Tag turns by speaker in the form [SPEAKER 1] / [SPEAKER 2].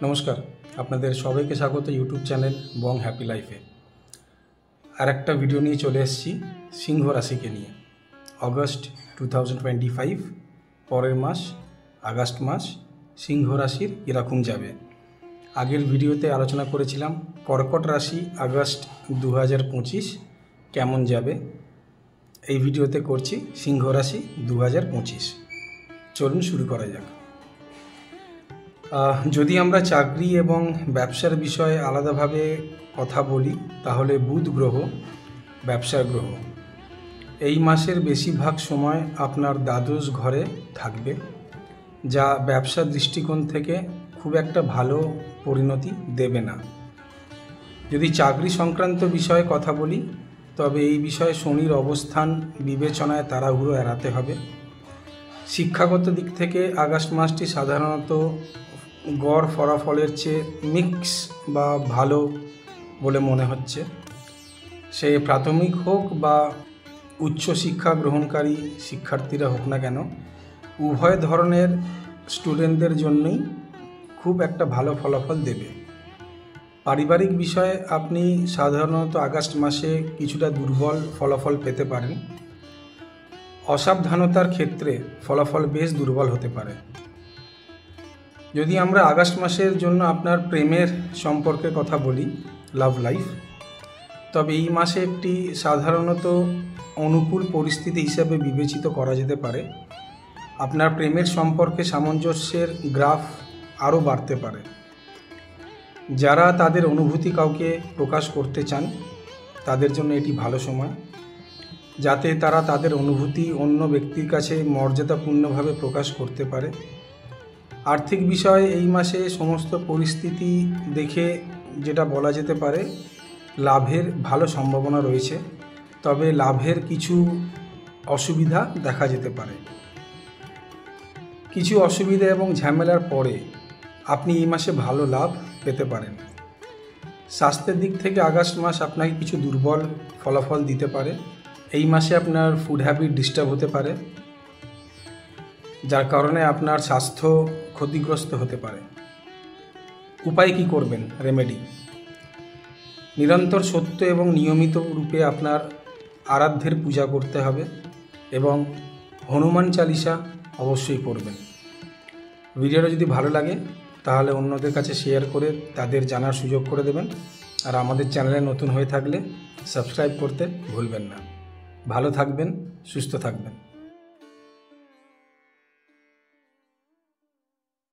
[SPEAKER 1] নমস্কার, আপনাদের সবাইকে স্বাগত ইউটিউব চ্যানেল বং হ্যাপি লাইফে। আর একটা ভিডিও নিয়ে চলে এসেছি সিংহ রাশিকে নিয়ে। অগস্ট 2025 পরের মাস আগস্ট মাস সিংহ রাশির এরকম যাবে। আগের ভিডিওতে আলোচনা করেছিলাম কর্কট রাশি আগস্ট 2025 কেমন যাবে। এই ভিডিওতে করছি সিংহ রাশি 2025। চলুন শুরু করা যাক। যদি আমরা চাকরি এবং ব্যবসার বিষয়ে আলাদাভাবে কথা বলি তাহলে বুধ গ্রহ ব্যবসার গ্রহ এই মাসের বেশিরভাগ সময় আপনার দ্বাদশ ঘরে থাকবে, যা ব্যবসার দৃষ্টিকোণ থেকে খুব একটা ভালো পরিণতি দেবে না। যদি চাকরি সংক্রান্ত বিষয়ে কথা বলি তবে এই বিষয়ে শনির অবস্থান বিবেচনায় তাড়াহুড়ো এড়াতে হবে। শিক্ষাগত দিক থেকে আগস্ট মাসটি সাধারণত গড় ফলাফলের চেয়ে মিক্স বা ভালো বলে মনে হচ্ছে। সে প্রাথমিক হোক বা উচ্চশিক্ষা গ্রহণকারী শিক্ষার্থীরা হোক না কেন, উভয় ধরনের স্টুডেন্টদের জন্যই খুব একটা ভালো ফলাফল দেবে। পারিবারিক বিষয়ে আপনি সাধারণত আগস্ট মাসে কিছুটা দুর্বল ফলাফল পেতে পারেন। অসাবধানতার ক্ষেত্রে ফলাফল বেশ দুর্বল হতে পারে। যদি আমরা আগস্ট মাসের জন্য আপনার প্রেমের সম্পর্কে কথা বলি, লাভ লাইফ, তবে এই মাসে একটি সাধারণত অনুকূল পরিস্থিতি হিসাবে বিবেচিত করা যেতে পারে। আপনার প্রেমের সম্পর্কে সামঞ্জস্যের গ্রাফ আরও বাড়তে পারে। যারা তাদের অনুভূতি কাউকে প্রকাশ করতে চান তাদের জন্য এটি ভালো সময়, যাতে তারা তাদের অনুভূতি অন্য ব্যক্তির কাছে মর্যাদাপূর্ণভাবে প্রকাশ করতে পারে। আর্থিক বিষয়ে এই মাসে সমস্ত পরিস্থিতি দেখে যেটা বলা যেতে পারে লাভের ভালো সম্ভাবনা রয়েছে, তবে লাভের কিছু অসুবিধা দেখা যেতে পারে। কিছু অসুবিধা এবং ঝামেলার পরে আপনি এই মাসে ভালো লাভ পেতে পারেন। স্বাস্থ্যের দিক থেকে আগস্ট মাস আপনাকে কিছু দুর্বল ফলাফল দিতে পারে। এই মাসে আপনার ফুড হ্যাবিট ডিস্টার্ব হতে পারে, যার কারণে আপনার স্বাস্থ্য ক্ষতিগ্রস্ত হতে পারে। উপায় কি করবেন? রেমেডি: নিরন্তর সত্য এবং নিয়মিত রূপে আপনার আরাধ্যের পূজা করতে হবে এবং হনুমান চালিসা অবশ্যই করবেন। ভিডিওটা যদি ভালো লাগে তাহলে অন্যদের কাছে শেয়ার করে তাদের জানার সুযোগ করে দেবেন। আর আমাদের চ্যানেলে নতুন হয়ে থাকলে সাবস্ক্রাইব করতে ভুলবেন না। ভালো থাকবেন, সুস্থ থাকবেন।